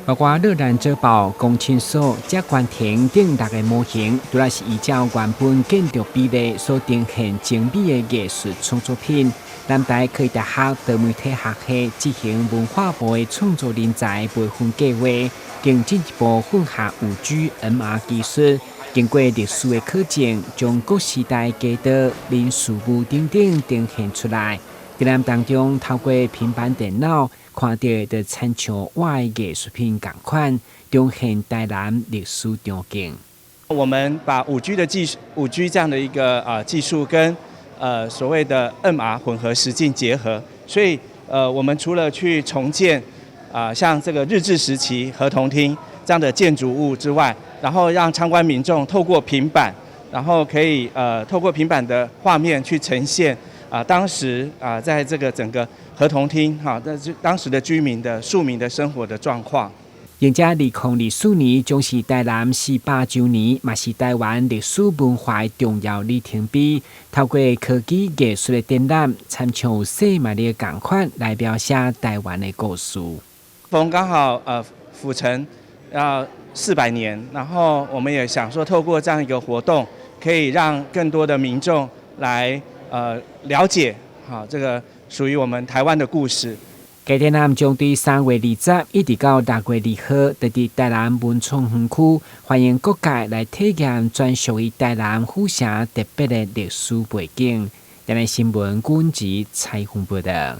包括乐兰遮堡、公亲所、嘉官亭等6个模型，主要是依照原本建筑比例所呈现精美的艺术创作品。南台科技大学多媒体学系执行文化部的创作人才培训计划，更进一步混合有机 MR 技术，经过历史的考证，将各时代街道、人事物等等呈现出来。在咱当中，透过平板电脑看到的，参像我的艺术品同款，彰显台南历史场景。我们把5G 的技术，5G 这样的一个技术跟所谓的 MR 混合实境结合，所以我们除了去重建像这个日治时期合同厅这样的建筑物之外，然后让参观民众透过平板，然后可以透过平板的画面去呈现当时在这个整个合同厅当时的居民的庶民的生活的状况。迎接2024年将是台南400周年，也是台湾历史文化的重要里程碑。透过科技艺术的展览，参像细密的同款来描写台湾的故事。逢刚好府城要400年，然后我们也想说，透过这样一个活动，可以让更多的民众来了解这个属于我们台湾的故事。该展览将对3月20一直到6月2號，在台南文创园区，欢迎各界来体验专属于台南府城特别的历史背景。台南新闻阮子采访报道。